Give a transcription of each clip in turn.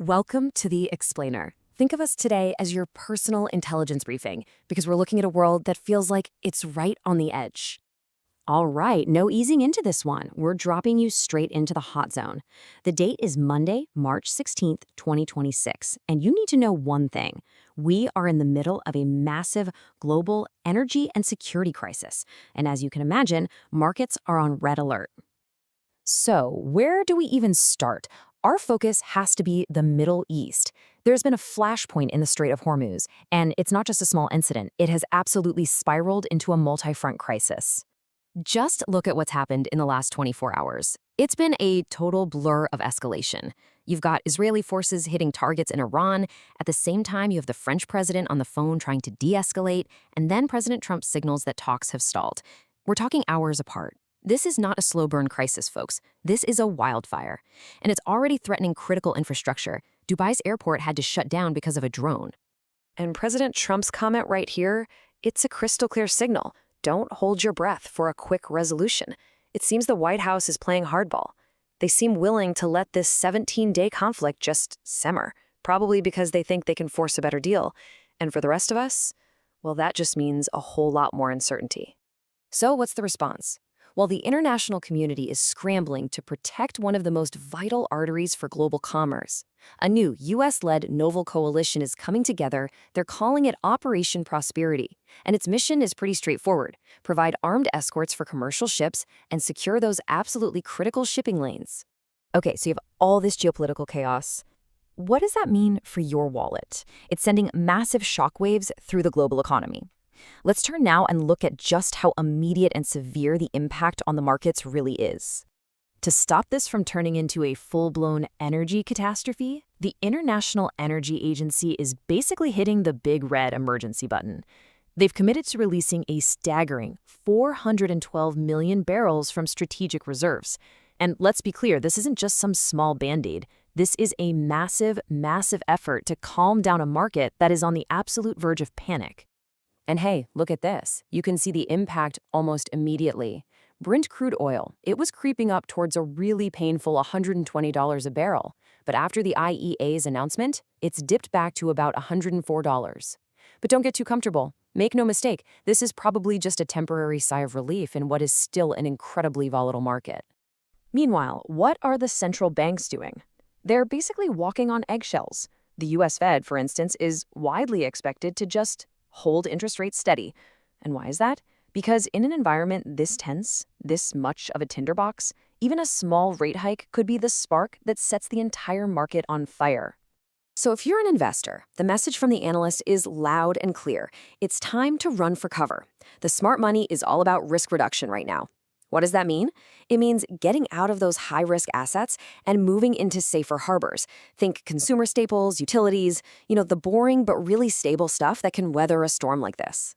Welcome to The Explainer. Think of us today as your personal intelligence briefing because we're looking at a world that feels like it's right on the edge. All right, no easing into this one. We're dropping you straight into the hot zone. The date is Monday, March 16th, 2026, and you need to know one thing. We are in the middle of a massive global energy and security crisis, and as you can imagine, markets are on red alert. So, where do we even start? Our focus has to be the Middle East. There's been a flashpoint in the Strait of Hormuz, and it's not just a small incident. It has absolutely spiraled into a multi-front crisis. Just look at what's happened in the last 24 hours. It's been a total blur of escalation. You've got Israeli forces hitting targets in Iran. At the same time, you have the French president on the phone trying to de-escalate, and then President Trump signals that talks have stalled. We're talking hours apart. This is not a slow burn crisis, folks. This is a wildfire. And it's already threatening critical infrastructure. Dubai's airport had to shut down because of a drone. And President Trump's comment right here, it's a crystal clear signal. Don't hold your breath for a quick resolution. It seems the White House is playing hardball. They seem willing to let this 17-day conflict just simmer, probably because they think they can force a better deal. And for the rest of us, well, that just means a whole lot more uncertainty. So what's the response? While the international community is scrambling to protect one of the most vital arteries for global commerce, a new U.S.-led Novel Coalition is coming together. They're calling it Operation Prosperity, and its mission is pretty straightforward: provide armed escorts for commercial ships and secure those absolutely critical shipping lanes. Okay, so you have all this geopolitical chaos. What does that mean for your wallet? It's sending massive shockwaves through the global economy. Let's turn now and look at just how immediate and severe the impact on the markets really is. To stop this from turning into a full-blown energy catastrophe, the International Energy Agency is basically hitting the big red emergency button. They've committed to releasing a staggering 412 million barrels from strategic reserves. And let's be clear, this isn't just some small band-aid. This is a massive, massive effort to calm down a market that is on the absolute verge of panic. And hey, look at this. You can see the impact almost immediately. Brent crude oil, it was creeping up towards a really painful $120 a barrel. But after the IEA's announcement, it's dipped back to about $104. But don't get too comfortable. Make no mistake, this is probably just a temporary sigh of relief in what is still an incredibly volatile market. Meanwhile, what are the central banks doing? They're basically walking on eggshells. The US Fed, for instance, is widely expected to just hold interest rates steady. And why is that? Because in an environment this tense, this much of a tinderbox, even a small rate hike could be the spark that sets the entire market on fire. So if you're an investor, the message from the analyst is loud and clear. It's time to run for cover. The smart money is all about risk reduction right now. What does that mean? It means getting out of those high-risk assets and moving into safer harbors. Think consumer staples, utilities, the boring but really stable stuff that can weather a storm like this.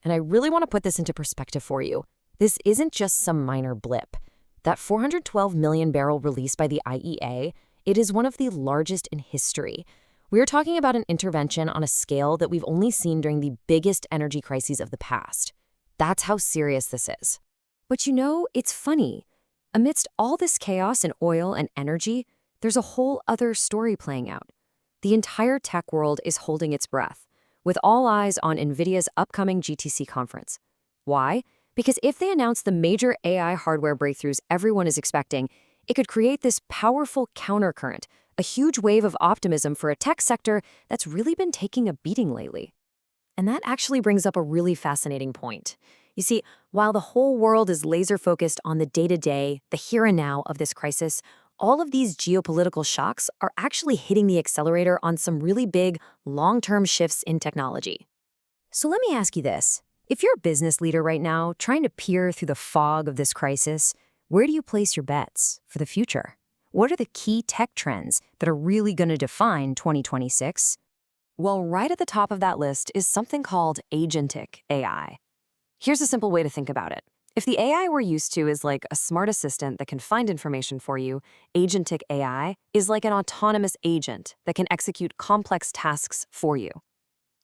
And I really want to put this into perspective for you. This isn't just some minor blip. That 412 million barrel release by the IEA, it is one of the largest in history. We're talking about an intervention on a scale that we've only seen during the biggest energy crises of the past. That's how serious this is. But it's funny. Amidst all this chaos in oil and energy, there's a whole other story playing out. The entire tech world is holding its breath, with all eyes on NVIDIA's upcoming GTC conference. Why? Because if they announce the major AI hardware breakthroughs everyone is expecting, it could create this powerful countercurrent, a huge wave of optimism for a tech sector that's really been taking a beating lately. And that actually brings up a really fascinating point. You see, while the whole world is laser-focused on the day-to-day, the here and now of this crisis, all of these geopolitical shocks are actually hitting the accelerator on some really big, long-term shifts in technology. So let me ask you this. If you're a business leader right now, trying to peer through the fog of this crisis, where do you place your bets for the future? What are the key tech trends that are really going to define 2026? Well, right at the top of that list is something called agentic AI. Here's a simple way to think about it. If the AI we're used to is like a smart assistant that can find information for you, agentic AI is like an autonomous agent that can execute complex tasks for you.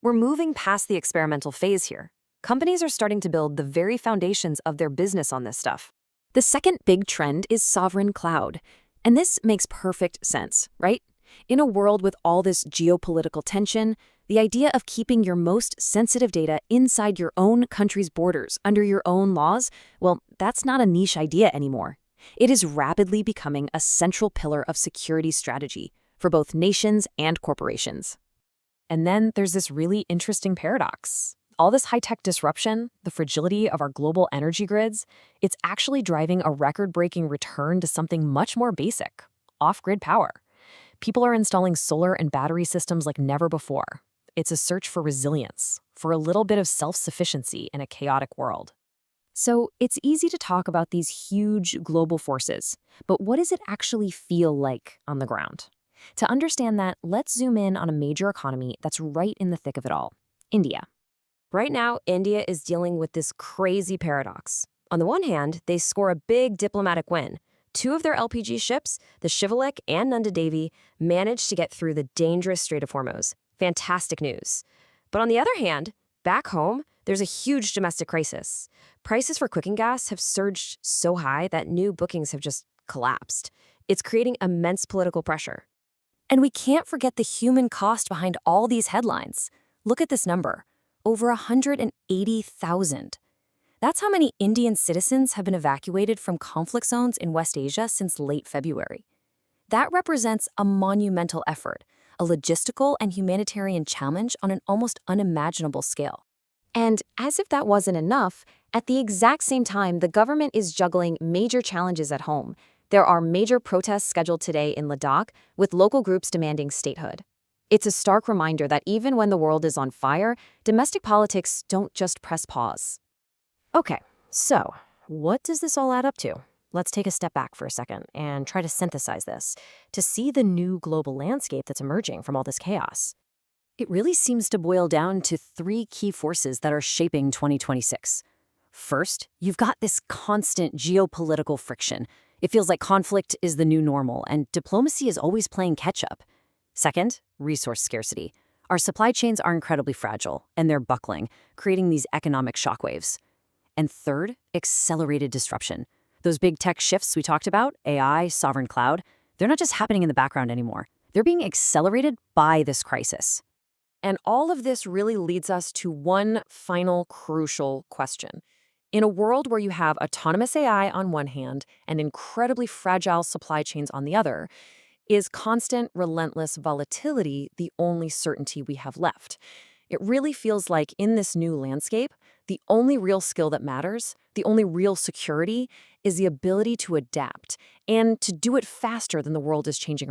We're moving past the experimental phase here. Companies are starting to build the very foundations of their business on this stuff. The second big trend is sovereign cloud. And this makes perfect sense, right? In a world with all this geopolitical tension, the idea of keeping your most sensitive data inside your own country's borders under your own laws, well, that's not a niche idea anymore. It is rapidly becoming a central pillar of security strategy for both nations and corporations. And then there's this really interesting paradox. All this high-tech disruption, the fragility of our global energy grids, it's actually driving a record-breaking return to something much more basic: off-grid power. People are installing solar and battery systems like never before. It's a search for resilience, for a little bit of self-sufficiency in a chaotic world. So it's easy to talk about these huge global forces, but what does it actually feel like on the ground? To understand that, let's zoom in on a major economy that's right in the thick of it all: India. Right now, India is dealing with this crazy paradox. On the one hand, they score a big diplomatic win. Two of their LPG ships, the Shivalik and Nanda Devi, managed to get through the dangerous Strait of Hormuz. Fantastic news. But on the other hand, back home, there's a huge domestic crisis. Prices for cooking gas have surged so high that new bookings have just collapsed. It's creating immense political pressure. And we can't forget the human cost behind all these headlines. Look at this number: over 180,000. That's how many Indian citizens have been evacuated from conflict zones in West Asia since late February. That represents a monumental effort, a logistical and humanitarian challenge on an almost unimaginable scale. And as if that wasn't enough, at the exact same time, the government is juggling major challenges at home. There are major protests scheduled today in Ladakh, with local groups demanding statehood. It's a stark reminder that even when the world is on fire, domestic politics don't just press pause. Okay, so what does this all add up to? Let's take a step back for a second and try to synthesize this to see the new global landscape that's emerging from all this chaos. It really seems to boil down to three key forces that are shaping 2026. First, you've got this constant geopolitical friction. It feels like conflict is the new normal, and diplomacy is always playing catch-up. Second, resource scarcity. Our supply chains are incredibly fragile, and they're buckling, creating these economic shockwaves. And third, accelerated disruption. Those big tech shifts we talked about, AI, sovereign cloud, they're not just happening in the background anymore. They're being accelerated by this crisis. And all of this really leads us to one final crucial question. In a world where you have autonomous AI on one hand and incredibly fragile supply chains on the other, is constant, relentless volatility the only certainty we have left? It really feels like in this new landscape, the only real skill that matters, the only real security, is the ability to adapt and to do it faster than the world is changing